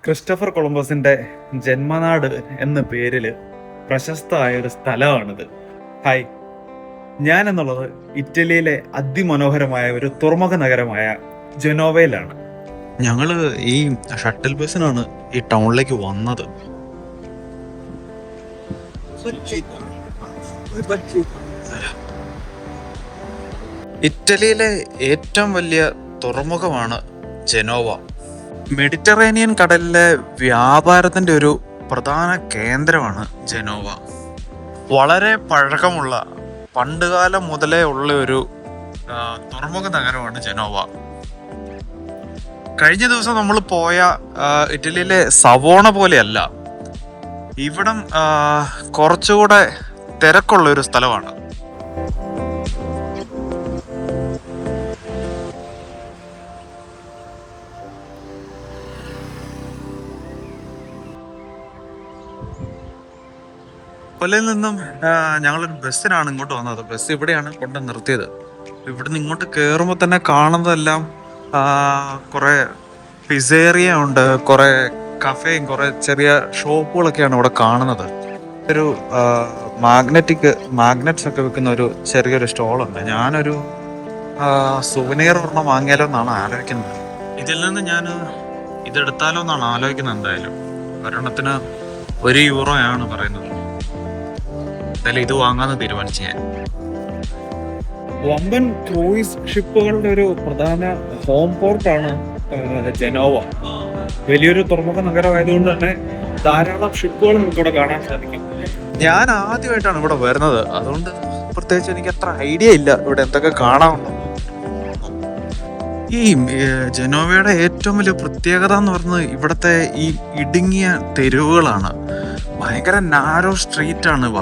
Christopher കൊളംബസിന്റെ ജന്മനാട് എന്ന പേരിൽ പ്രശസ്തമായ ഒരു സ്ഥലമാണിത്. ഹായ്, ഞാൻ എന്നുള്ളത് ഇറ്റലിയിലെ അതിമനോഹരമായ ഒരു തുറമുഖ നഗരമായ ജനോവയിലാണ്. ഞങ്ങള് ഈ ഷട്ടിൽ ബസ്സിനാണ് ഈ ടൗണിലേക്ക് വന്നത്. ഇറ്റലിയിലെ ഏറ്റവും വലിയ തുറമുഖമാണ് ജനോവ. മെഡിറ്ററേനിയൻ കടലിലെ വ്യാപാരത്തിന്റെ ഒരു പ്രധാന കേന്ദ്രമാണ് ജനോവ. വളരെ പഴക്കമുള്ള പണ്ടുകാലം മുതലേ ഉള്ള ഒരു തുറമുഖ നഗരമാണ് ജനോവ. കഴിഞ്ഞ ദിവസം നമ്മൾ പോയ ഇറ്റലിയിലെ സവോണ പോലെയല്ല, ഇവിടം കുറച്ചുകൂടെ തിരക്കുള്ള ഒരു സ്ഥലമാണ്. കൊല്ലയിൽ നിന്നും ഞങ്ങളൊരു ബസ്സിനാണ് ഇങ്ങോട്ട് വന്നത്. ബസ് ഇവിടെയാണ് കൊണ്ട് നിർത്തിയത്. ഇവിടുന്ന് ഇങ്ങോട്ട് കയറുമ്പോൾ തന്നെ കാണുന്നതെല്ലാം കുറെ പിസേറിയ ഉണ്ട്, കുറെ കഫേയും കുറെ ചെറിയ ഷോപ്പുകളൊക്കെയാണ് ഇവിടെ കാണുന്നത്. ഒരു മാഗ്നറ്റ്സ് ഒക്കെ വെക്കുന്ന ഒരു ചെറിയൊരു സ്റ്റോളുണ്ട്. ഞാനൊരു സുവനീർ ഒരെണ്ണം വാങ്ങിയാലോ എന്നാണ് ആലോചിക്കുന്നത്. ഇതിൽ നിന്ന് ഞാൻ ഇതെടുത്താലോ എന്നാണ് ആലോചിക്കുന്നത്. എന്തായാലും ഒരെണ്ണത്തിന് €1 പറയുന്നത്. എന്തായാലും ഇത് വാങ്ങാന്ന് തീരുമാനിച്ചു ഞാൻ. വമ്പൻ ക്രൂയിസ് ഷിപ്പുകളുടെ ഒരു പ്രധാന ഹോം പോർട്ടാണ് ജനോവ. വലിയൊരു തുറമുഖ നഗരമായതുകൊണ്ട് തന്നെ ധാരാളം ഷിപ്പുകൾ നമുക്കിവിടെ കാണാൻ സാധിക്കും. ഞാൻ ആദ്യമായിട്ടാണ് ഇവിടെ വരുന്നത്, അതുകൊണ്ട് പ്രത്യേകിച്ച് എനിക്ക് അത്ര ഐഡിയ ഇല്ല ഇവിടെ എന്തൊക്കെ കാണാനുണ്ടോ. ഈ ജനോവയുടെ ഏറ്റവും വലിയ പ്രത്യേകത എന്ന് പറയുന്നത് ഇവിടുത്തെ ഈ ഇടുങ്ങിയ തെരുവുകളാണ്. ഭയങ്കര നാരോ സ്ട്രീറ്റ് ആണ് ഇവ.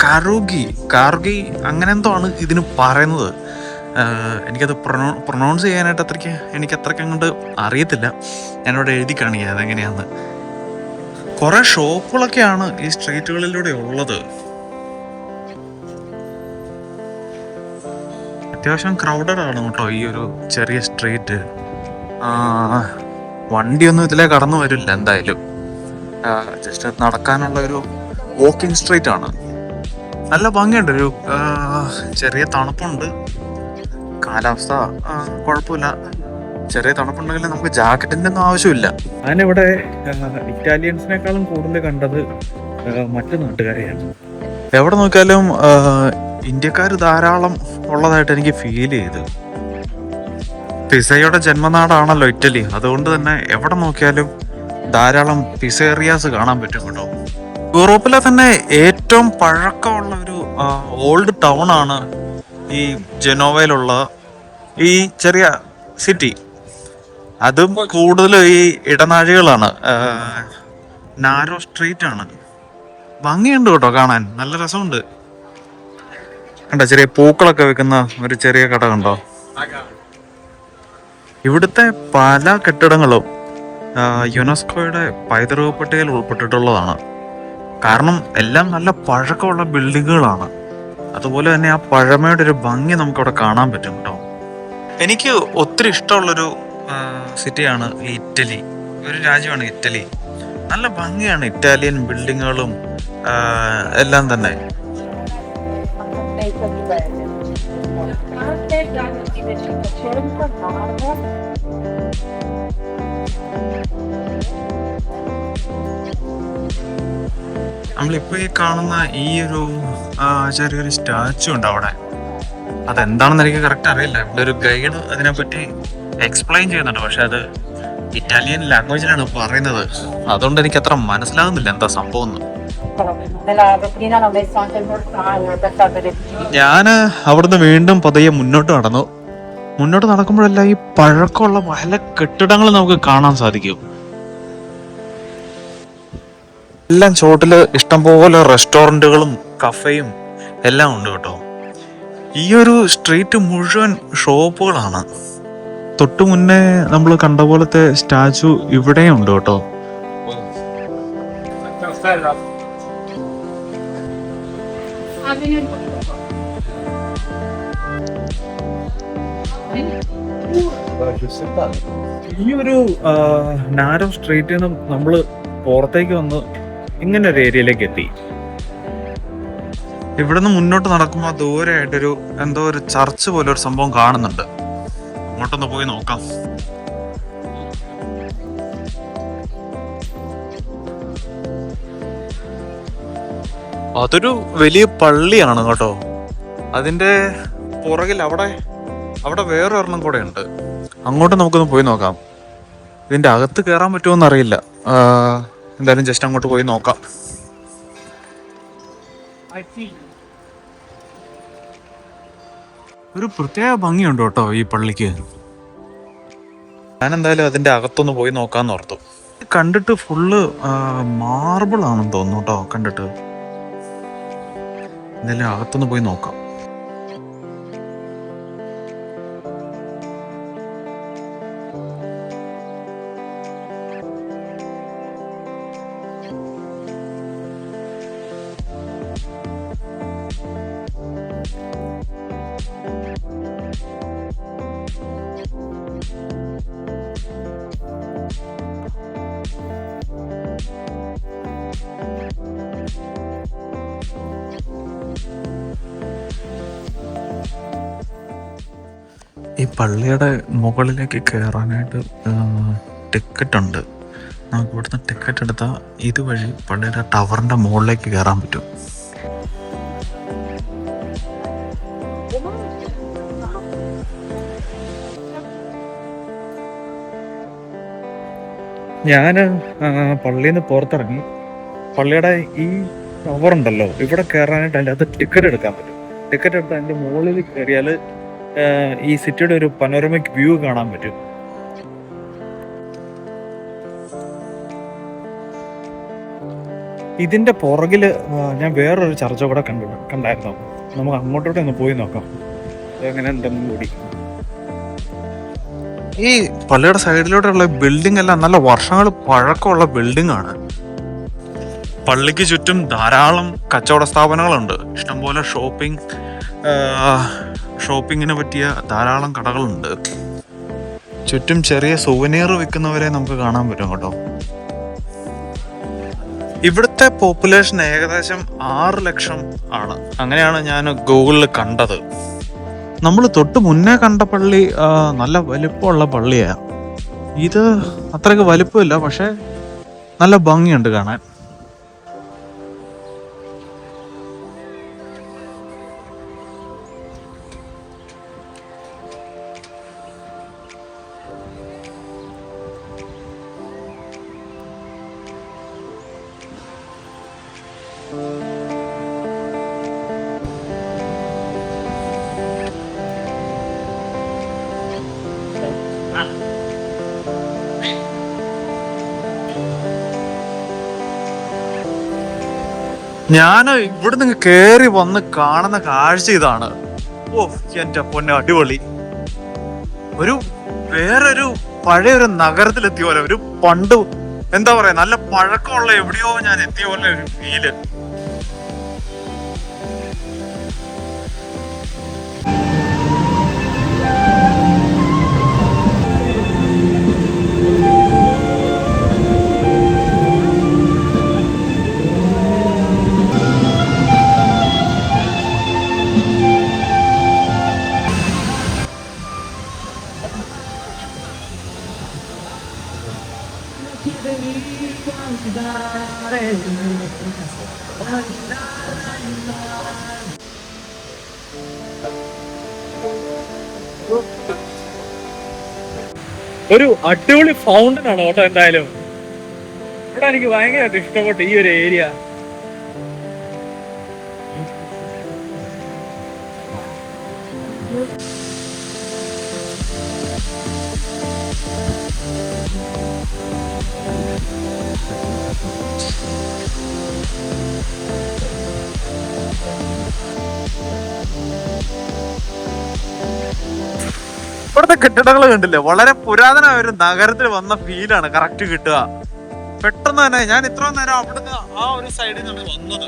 കാർഗി അങ്ങനെ എന്തോ ആണ് ഇതിന് പറയുന്നത്. എനിക്കത് പ്രൊനൗൺസ് ചെയ്യാനായിട്ട് എനിക്ക് അത്രയ്ക്ക് അങ്ങോട്ട് അറിയത്തില്ല. ഞാനിവിടെ എഴുതി കാണിക്കുക അതെങ്ങനെയാന്ന്. കുറെ ഷോപ്പുകളൊക്കെയാണ് ഈ സ്ട്രീറ്റുകളിലൂടെ ഉള്ളത്. അത്യാവശ്യം ക്രൗഡഡ് ആണ് കേട്ടോ ഈ ഒരു ചെറിയ സ്ട്രീറ്റ്. വണ്ടിയൊന്നും ഇതിലേ കടന്നു വരില്ല എന്തായാലും. ജസ്റ്റ് നടക്കാനുള്ള ഒരു വാക്കിംഗ് സ്ട്രീറ്റ് ആണ്. നല്ല ഭംഗിയുണ്ട്. ഒരു ചെറിയ തണുപ്പുണ്ട്. കാലാവസ്ഥ കുഴപ്പമില്ല. ചെറിയ തണുപ്പുണ്ടെങ്കിൽ നമുക്ക് ജാക്കറ്റിന്റെ ഒന്നും ആവശ്യമില്ല. ഞാനിവിടെ ഇറ്റാലിയൻസിനേക്കാളും കൂടുതൽ കണ്ടത് മറ്റു നാട്ടുകാരെയാണ്. എവിടെ നോക്കിയാലും ഇന്ത്യക്കാർ ധാരാളം ഉള്ളതായിട്ട് എനിക്ക് ഫീൽ ചെയ്തു. പിസയുടെ ജന്മനാടാണല്ലോ ഇറ്റലി, അതുകൊണ്ട് തന്നെ എവിടെ നോക്കിയാലും ധാരാളം പിസേറിയാസ് കാണാൻ പറ്റും കേട്ടോ. യൂറോപ്പിലെ തന്നെ ഏറ്റവും പഴക്കമുള്ള ഒരു ഓൾഡ് ടൗൺ ആണ് ഈ ജനോവയിലുള്ള ഈ ചെറിയ സിറ്റി. അതും കൂടുതലും ഈ ഇടനാഴികളാണ്, നാരോ സ്ട്രീറ്റ് ആണ്. ഭംഗിയുണ്ട് കേട്ടോ കാണാൻ, നല്ല രസമുണ്ട്. കണ്ടോ ചെറിയ പൂക്കളൊക്കെ വെക്കുന്ന ഒരു ചെറിയ കട കണ്ടോ. ഇവിടുത്തെ പല കെട്ടിടങ്ങളും യുനെസ്കോയുടെ പൈതൃക പട്ടികയിൽ ഉൾപ്പെട്ടിട്ടുള്ളതാണ്. കാരണം എല്ലാം നല്ല പഴക്കമുള്ള ബിൽഡിങ്ങുകളാണ്. അതുപോലെ തന്നെ ആ പഴമയുടെ ഒരു ഭംഗി നമുക്കവിടെ കാണാൻ പറ്റും കേട്ടോ. എനിക്ക് ഒത്തിരി ഇഷ്ടമുള്ളൊരു സിറ്റിയാണ് ഈ ഇറ്റലി. ഒരു രാജ്യമാണ് ഇറ്റലി. നല്ല ഭംഗിയാണ് ഇറ്റാലിയൻ ബിൽഡിങ്ങുകളും എല്ലാം തന്നെ. നമ്മളിപ്പോ ഈ കാണുന്ന ഈ ഒരു ചെറിയൊരു സ്റ്റാച്ചു ഉണ്ട് അവിടെ. അതെന്താണെന്ന് എനിക്ക് കറക്റ്റ് അറിയില്ല. ഇവിടെ ഒരു ഗൈഡ് അതിനെപ്പറ്റി എക്സ്പ്ലെയിൻ ചെയ്യുന്നുണ്ട്, പക്ഷെ അത് ഇറ്റാലിയൻ ലാംഗ്വേജിലാണ് പറയുന്നത്. അതുകൊണ്ട് എനിക്ക് അത്ര മനസ്സിലാകുന്നില്ല എന്താ സംഭവം. ഞാന് അവിടുന്ന് വീണ്ടും പതിയെ മുന്നോട്ട് നടക്കുമ്പോഴെല്ലാം ഈ പഴക്കമുള്ള പല കെട്ടിടങ്ങൾ നമുക്ക് കാണാൻ സാധിക്കും. എല്ലാം ചോട്ടില് ഇഷ്ടംപോലെ റെസ്റ്റോറൻറ്റുകളും കഫേയും എല്ലാം ഉണ്ട് കേട്ടോ. ഈ ഒരു സ്ട്രീറ്റ് മുഴുവൻ ഷോപ്പുകളാണ്. തൊട്ടു മുന്നേ നമ്മൾ കണ്ട പോലത്തെ സ്റ്റാച്ചു ഇവിടെയും ഉണ്ട് കേട്ടോ. ഈ ഒരു നാരോ സ്ട്രീറ്റിൽ നിന്ന് നമ്മൾ പുറത്തേക്ക് വന്ന് ഇങ്ങനെ ഒരു ഏരിയയിലേക്ക് എത്തി. ഇവിടുന്ന് മുന്നോട്ട് നടക്കുമ്പോൾ ദൂരെയായിട്ടൊരു എന്തോ ഒരു ചർച്ച് പോലെ ഒരു സംഭവം കാണുന്നുണ്ട്. അങ്ങോട്ടൊന്ന് പോയി നോക്കാം. അതൊരു വലിയ പള്ളിയാണ് കേട്ടോ. അതിന്റെ പുറകിൽ അവിടെ വേറെ ഒരെണ്ണം കൂടെ ഉണ്ട്. അങ്ങോട്ട് നമുക്കൊന്ന് പോയി നോക്കാം. ഇതിന്റെ അകത്ത് കയറാൻ പറ്റുമോന്ന് അറിയില്ല. എന്തായാലും ജസ്റ്റ് അങ്ങോട്ട് പോയി നോക്കാം. ഒരു പ്രത്യേക ഭംഗിയുണ്ട് കേട്ടോ ഈ പള്ളിക്ക്. ഞാൻ എന്തായാലും അതിന്റെ അകത്തൊന്ന് പോയി നോക്കാന്ന് ഓർത്തു. കണ്ടിട്ട് ഫുള്ള് മാർബിൾ ആണെന്ന് തോന്നുന്നു കേട്ടോ. കണ്ടിട്ട് എന്തായാലും അകത്തൊന്ന് പോയി നോക്കാം. ഈ പള്ളിയുടെ മുകളിലേക്ക് കയറാനായിട്ട് ടിക്കറ്റ് ഉണ്ട്. നമുക്ക് ഇവിടുന്ന് ടിക്കറ്റ് എടുത്താൽ ഇതുവഴി പള്ളിയുടെ ടവറിന്റെ മുകളിലേക്ക് കയറാൻ പറ്റും. ഞാൻ പള്ളിയിൽ നിന്ന് പുറത്തിറങ്ങി. പള്ളിയുടെ ഈ ടവർ ഉണ്ടല്ലോ, ഇവിടെ കയറാനായിട്ട് അതിൻ്റെ അകത്ത് ടിക്കറ്റ് എടുക്കാൻ പറ്റും. ടിക്കറ്റ് എടുത്ത് അതിൻ്റെ മുകളിൽ കയറിയാൽ ഈ സിറ്റിയുടെ ഒരു പനോരമിക് വ്യൂ കാണാൻ പറ്റും. ഇതിന്റെ പുറകില് ഞാൻ വേറൊരു ചർച്ച കൂടെ കണ്ടായിരുന്നു. നമുക്ക് അങ്ങോട്ടോട്ട് ഒന്ന് പോയി നോക്കാം എങ്ങനെ ഉണ്ടെന്നും കൂടി. ഈ പള്ളിയുടെ സൈഡിലോട്ടുള്ള ബിൽഡിംഗ് എല്ലാം നല്ല വർഷങ്ങൾ പഴക്കമുള്ള ബിൽഡിംഗ് ആണ്. പള്ളിക്ക് ചുറ്റും ധാരാളം കച്ചവട സ്ഥാപനങ്ങളുണ്ട്. ഇഷ്ടംപോലെ ഷോപ്പിങ്ങിന് പറ്റിയ ധാരാളം കടകളുണ്ട്. ചുറ്റും ചെറിയ സുവനീർ വിൽക്കുന്നവരെ നമുക്ക് കാണാൻ പറ്റും കേട്ടോ. ഇവിടുത്തെ പോപ്പുലേഷൻ ഏകദേശം 6 ലക്ഷം ആണ്. അങ്ങനെയാണ് ഞാൻ ഗൂഗിളിൽ കണ്ടത്. നമ്മൾ തൊട്ട് മുന്നേ കണ്ട പള്ളി നല്ല വലിപ്പമുള്ള പള്ളിയാ. ഇത് അത്രയ്ക്ക് വലിപ്പമില്ല, പക്ഷെ നല്ല ഭംഗിയുണ്ട് കാണാൻ. ഞാൻ ഇവിടെ നിന്ന് കേറി വന്ന് കാണുന്ന കാഴ്ച ഇതാണ്. ഓ എന്റെ പൊന്നെ, അടിപൊളി. വേറൊരു പഴയൊരു നഗരത്തിലെത്തിയ പോലെ, ഒരു പണ്ട് എന്താ പറയാ, നല്ല പഴക്കമുള്ള എവിടെയോ ഞാൻ എത്തിയ പോലെ ഒരു ഫീല്. ഒരു അടിപൊളി ഫൗണ്ടൻ ആണ് കേട്ടോ. എന്തായാലും ഇവിടെ എനിക്ക് ഭയങ്കരമായിട്ട് ഇഷ്ടപ്പെട്ടു ഈ ഒരു ഏരിയ. ഇവിടുത്തെ കെട്ടിടങ്ങൾ കണ്ടില്ലേ, വളരെ പുരാതനമായ ഒരു നഗരത്തിൽ വന്ന ഫീലാണ് കറക്റ്റ് കിട്ടുക. പെട്ടെന്ന് തന്നെ ഞാൻ ഇത്രയും നേരം അവിടുന്ന് ആ ഒരു സൈഡിൽ നിന്ന് വന്നത്,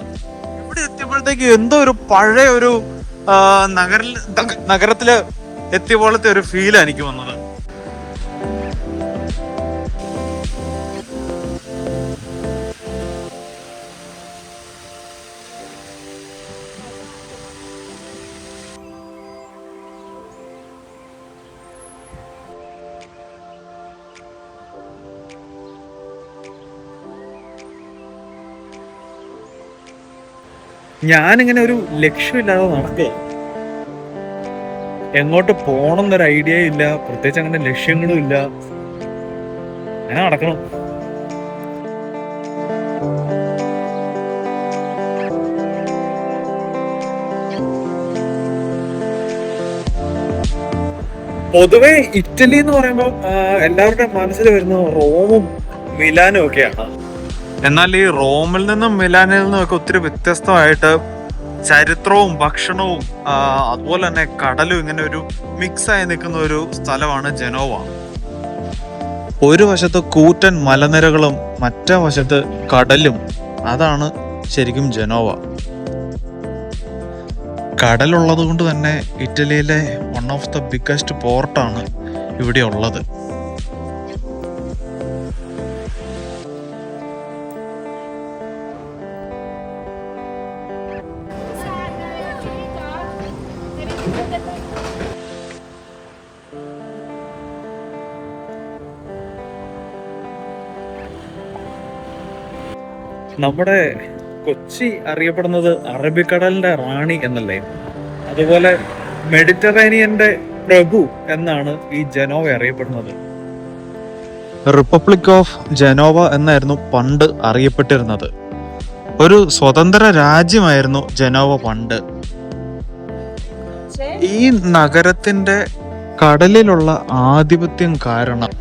ഇവിടെ എത്തിയപ്പോഴത്തേക്ക് എന്തോ ഒരു പഴയ ഒരു നഗരത്തില് എത്തിയ പോലത്തെ ഒരു ഫീലാണ് എനിക്ക് വന്നത്. ഞാനിങ്ങനെ ഒരു ലക്ഷ്യമില്ലാതെ നടക്കുക. എങ്ങോട്ട് പോണം എന്നൊരു ഐഡിയ ഇല്ല, പ്രത്യേകിച്ച് അങ്ങനെ ലക്ഷ്യങ്ങളും ഇല്ല. അങ്ങനെ നടക്കണം. പൊതുവെ ഇറ്റലി എന്ന് പറയുമ്പോൾ എല്ലാവരുടെയും മനസ്സിൽ വരുന്നത് റോമും മിലാനും ഒക്കെയാണ്. എന്നാൽ ഈ റോമിൽ നിന്നും മിലാനിൽ നിന്നും ഒക്കെ ഒത്തിരി വ്യത്യസ്തമായിട്ട് ചരിത്രവും ഭക്ഷണവും അതുപോലെ തന്നെ കടലും ഇങ്ങനെ ഒരു മിക്സ് ആയി നിൽക്കുന്ന ഒരു സ്ഥലമാണ് ജനോവ. ഒരു വശത്ത് കൂറ്റൻ മലനിരകളും മറ്റേ വശത്ത് കടലും. അതാണ് ശരിക്കും ജനോവ. കടലുള്ളത് കൊണ്ട് തന്നെ ഇറ്റലിയിലെ വൺ ഓഫ് ദ ബിഗ്ഗസ്റ്റ് പോർട്ടാണ് ഇവിടെ ഉള്ളത്. നമ്മുടെ കൊച്ചി അറിയപ്പെടുന്നത് അറബിക്കടലിന്റെ റാണി എന്നല്ലേ, അതുപോലെ മെഡിറ്ററേനിയന്റെ പ്രഭു എന്നാണ് ഈ ജനോവ അറിയപ്പെടുന്നത്. റിപ്പബ്ലിക് ഓഫ് ജനോവ എന്നായിരുന്നു പണ്ട് അറിയപ്പെട്ടിരുന്നത്. ഒരു സ്വതന്ത്ര രാജ്യമായിരുന്നു ജനോവ പണ്ട്. ഈ നഗരത്തിന്റെ കടലിലുള്ള ആധിപത്യം കാരണം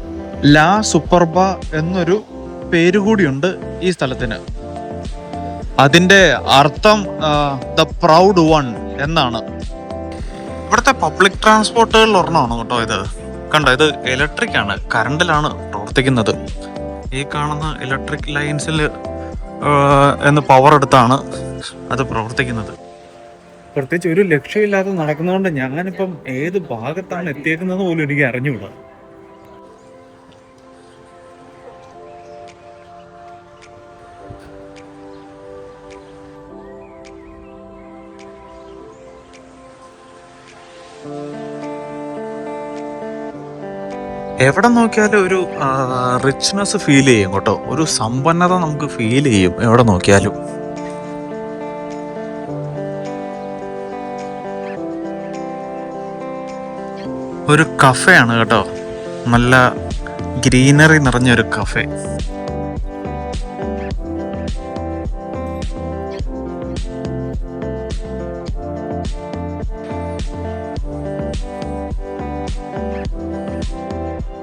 ലാ സൂപ്പർബ എന്നൊരു പേരുകൂടിയുണ്ട് ഈ സ്ഥലത്തിന്. അതിന്റെ അർത്ഥം ദ പ്രൗഡ് വൺ എന്നാണ്. ഇവിടുത്തെ പബ്ലിക് ട്രാൻസ്പോർട്ടുകളിൽ ഒരെണ്ണമാണ് കേട്ടോ ഇത്. കണ്ടോ, ഇത് ഇലക്ട്രിക് ആണ്, കറണ്ടിലാണ് പ്രവർത്തിക്കുന്നത്. ഈ കാണുന്ന ഇലക്ട്രിക് ലൈൻസിൽ എന്ന് പവർ എടുത്താണ് അത് പ്രവർത്തിക്കുന്നത്. പ്രത്യേകിച്ച് ഒരു ലക്ഷ്യമില്ലാതെ നടക്കുന്നതുകൊണ്ട് ഞാനിപ്പം ഏത് ഭാഗത്താണ് എത്തിയേക്കുന്നത് പോലും എനിക്ക് അറിഞ്ഞുകൂടാ. എവിടെ നോക്കിയാലും ഒരു റിച്ച്നെസ് ഫീൽ ചെയ്യും കേട്ടോ, ഒരു സമ്പന്നത നമുക്ക് ഫീൽ ചെയ്യും എവിടെ നോക്കിയാലും. ഒരു കഫേ ആണ് കേട്ടോ, നല്ല ഗ്രീനറി നിറഞ്ഞൊരു കഫേ.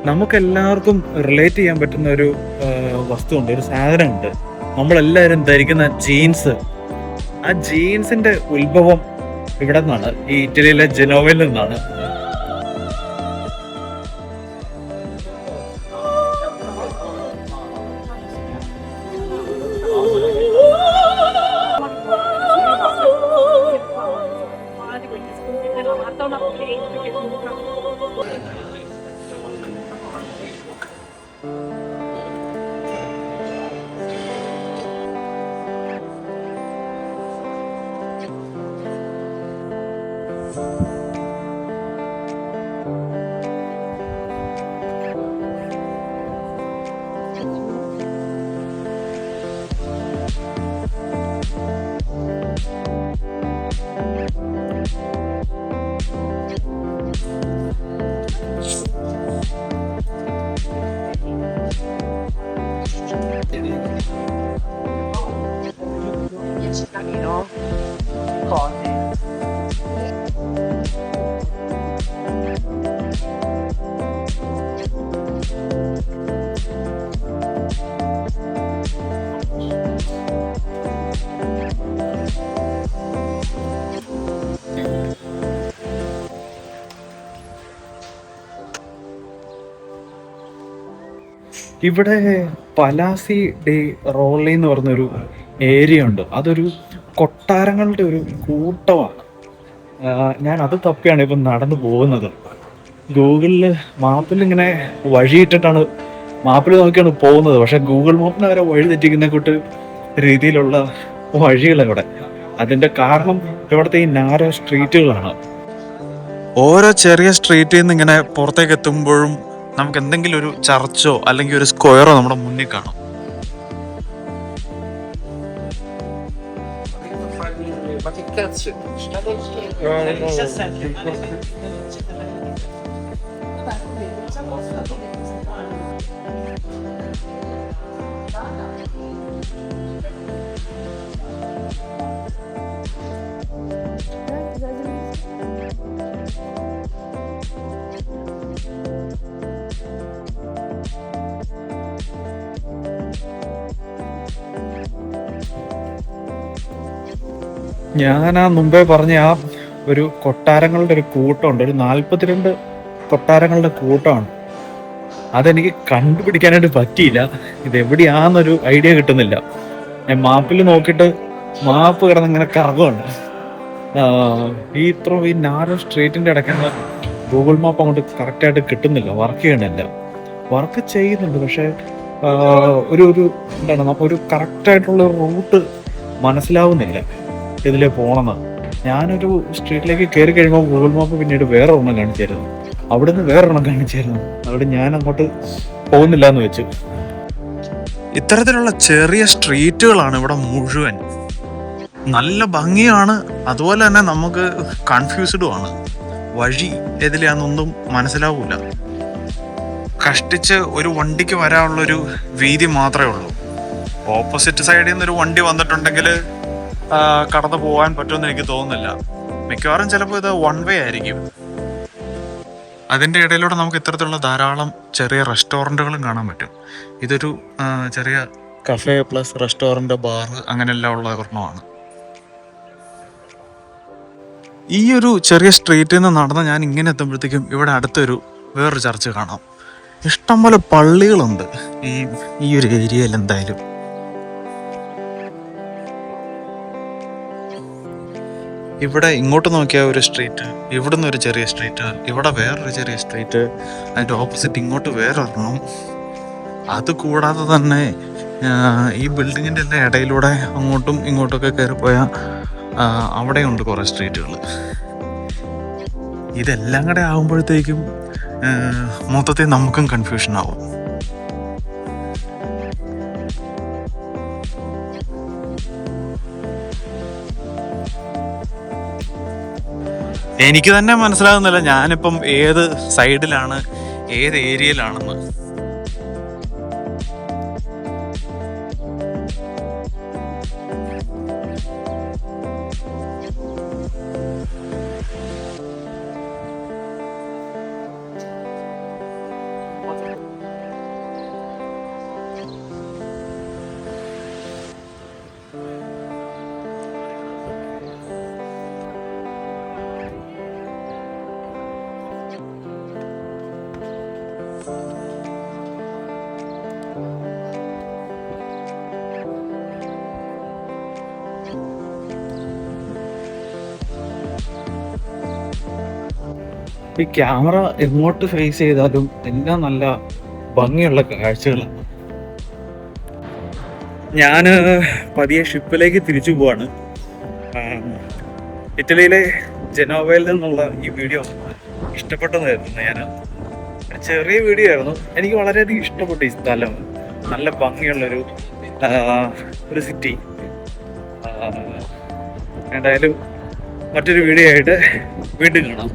നമുക്കെല്ലാവർക്കും റിലേറ്റ് ചെയ്യാൻ പറ്റുന്ന ഒരു വസ്തുണ്ട്, ഒരു സാധനമുണ്ട്. നമ്മളെല്ലാവരും ധരിക്കുന്ന ജീൻസ്. ആ ജീൻസിന്റെ ഉത്ഭവം ഇവിടെ നിന്നാണ്, ഈ ഇറ്റലിയിലെ ജനോവയിൽ നിന്നാണ്. ഇവിടെ പലാസി ഡി റോളി എന്ന് പറഞ്ഞൊരു ഏരിയ ഉണ്ട്. അതൊരു കൊട്ടാരങ്ങളുടെ ഒരു കൂട്ടമാണ്. ഞാൻ അത് തപ്പിയാണ് ഇപ്പം നടന്നു പോകുന്നത്. ഗൂഗിളിൽ മാപ്പിൽ ഇങ്ങനെ വഴിയിട്ടിട്ടാണ്, മാപ്പിൽ നോക്കിയാണ് പോകുന്നത്. പക്ഷെ ഗൂഗിൾ മാപ്പിന് വരെ വഴി തെറ്റിക്കുന്ന കൂട്ട് രീതിയിലുള്ള വഴികൾ ഇവിടെ. അതിന്റെ കാരണം ഇവിടുത്തെ ഈ നാരോ സ്ട്രീറ്റുകളാണ്. ഓരോ ചെറിയ സ്ട്രീറ്റിൽ നിന്ന് ഇങ്ങനെ പുറത്തേക്ക് എത്തുമ്പോഴും നമുക്ക് എന്തെങ്കിലും ഒരു ചർച്ചോ അല്ലെങ്കിൽ ഒരു സ്ക്വയറോ നമ്മുടെ മുന്നിൽ കാണും. ഞാൻ ആ മുമ്പേ പറഞ്ഞ ആ ഒരു കൊട്ടാരങ്ങളുടെ ഒരു കൂട്ടമുണ്ട്, ഒരു 42 കൊട്ടാരങ്ങളുടെ കൂട്ടമാണ്. അതെനിക്ക് കണ്ടുപിടിക്കാനായിട്ട് പറ്റിയില്ല. ഇത് എവിടെയാന്നൊരു ഐഡിയ കിട്ടുന്നില്ല. ഞാൻ മാപ്പിൽ നോക്കിയിട്ട് മാപ്പ് കിടന്ന് ഇങ്ങനെ കറങ്ങുകയാണ്. ഈ നാരോ സ്ട്രീറ്റിന്റെ ഇടയ്ക്ക് ഗൂഗിൾ മാപ്പ് അങ്ങോട്ട് കറക്റ്റായിട്ട് കിട്ടുന്നില്ല, വർക്ക് ചെയ്യണില്ല. വർക്ക് ചെയ്യുന്നുണ്ട്, പക്ഷെ ഒരു എന്താണ് ഒരു കറക്റ്റായിട്ടുള്ള റൂട്ട് മനസ്സിലാവുന്നില്ല ഇതിലെ പോകണമെന്ന്. ഞാനൊരു സ്ട്രീറ്റിലേക്ക് കയറി കഴിയുമ്പോൾ ഗൂഗിൾ മാപ്പ് പിന്നീട് വേറെ ഒരെണ്ണം കാണിച്ചായിരുന്നു, അവിടെ നിന്ന് വേറെ ഒരെണ്ണം കാണിച്ചായിരുന്നു. അവിടെ ഞാൻ അങ്ങോട്ട് പോകുന്നില്ല എന്ന് വെച്ചു. ഇത്തരത്തിലുള്ള ചെറിയ സ്ട്രീറ്റുകളാണ് ഇവിടെ മുഴുവൻ. നല്ല ഭംഗിയാണ്, അതുപോലെ തന്നെ നമുക്ക് കൺഫ്യൂസ്ഡും ആണ്. വഴി ഏതിലാന്നൊന്നും മനസ്സിലാവൂല. കഷ്ടിച്ച് ഒരു വണ്ടിക്ക് വരാനുള്ളൊരു വീതി മാത്രമേ ഉള്ളൂ. ഓപ്പോസിറ്റ് സൈഡിൽ നിന്നൊരു വണ്ടി വന്നിട്ടുണ്ടെങ്കിൽ കടന്നു പോകാൻ പറ്റുമെന്ന് എനിക്ക് തോന്നുന്നില്ല. മിക്കവാറും ചിലപ്പോൾ ഇത് വൺ വേ ആയിരിക്കും. അതിൻ്റെ ഇടയിലൂടെ നമുക്ക് ഇത്തരത്തിലുള്ള ധാരാളം ചെറിയ റെസ്റ്റോറൻറ്റുകളും കാണാൻ പറ്റും. ഇതൊരു ചെറിയ കഫേ പ്ലസ് റെസ്റ്റോറൻറ്റ്, ബാർ അങ്ങനെയെല്ലാം ഉള്ള ഒരെണ്ണമാണ്. ഈ ഒരു ചെറിയ സ്ട്രീറ്റിൽ നിന്ന് നടന്ന് ഞാൻ ഇങ്ങനെ എത്തുമ്പോഴത്തേക്കും ഇവിടെ അടുത്തൊരു വേറൊരു ചർച്ച് കാണാം. ഇഷ്ടംപോലെ പള്ളികളുണ്ട് ഈ ഒരു ഏരിയയിൽ. എന്തായാലും ഇവിടെ ഇങ്ങോട്ട് നോക്കിയ ഒരു സ്ട്രീറ്റ്, ഇവിടുന്ന് ഒരു ചെറിയ സ്ട്രീറ്റ്, ഇവിടെ വേറൊരു ചെറിയ സ്ട്രീറ്റ്, അതിൻ്റെ ഓപ്പോസിറ്റ് ഇങ്ങോട്ട് വേറൊരെണ്ണം. അതുകൂടാതെ തന്നെ ഈ ബിൽഡിങ്ങിൻ്റെ എല്ലാം ഇടയിലൂടെ അങ്ങോട്ടും ഇങ്ങോട്ടൊക്കെ കയറിപ്പോയാൽ അവിടെയുണ്ട് കുറേ സ്ട്രീറ്റുകൾ. ഇതെല്ലാം കൂടെ ആകുമ്പോഴത്തേക്കും മൊത്തത്തിൽ നമുക്കും കൺഫ്യൂഷൻ ആവും. എനിക്ക് തന്നെ മനസ്സിലാകുന്നില്ല ഞാനിപ്പം ഏത് സൈഡിലാണ്, ഏത് ഏരിയയിലാണെന്ന്. ഈ ക്യാമറ എങ്ങോട്ട് ഫേസ് ചെയ്താലും എല്ലാം നല്ല ഭംഗിയുള്ള കാഴ്ചകളാണ്. ഞാൻ പതിയെ ഷിപ്പിലേക്ക് തിരിച്ചു പോവാണ്. ഇറ്റലിയിലെ ജനോവയിൽ നിന്നുള്ള ഈ വീഡിയോ ഇഷ്ടപ്പെട്ടതായിരുന്നു. ഞാൻ ചെറിയ വീഡിയോ ആയിരുന്നു, എനിക്ക് വളരെയധികം ഇഷ്ടപ്പെട്ടു ഈ സ്ഥലം. നല്ല ഭംഗിയുള്ളൊരു സിറ്റി. എന്തായാലും മറ്റൊരു വീഡിയോ ആയിട്ട് വീണ്ടും കാണാം.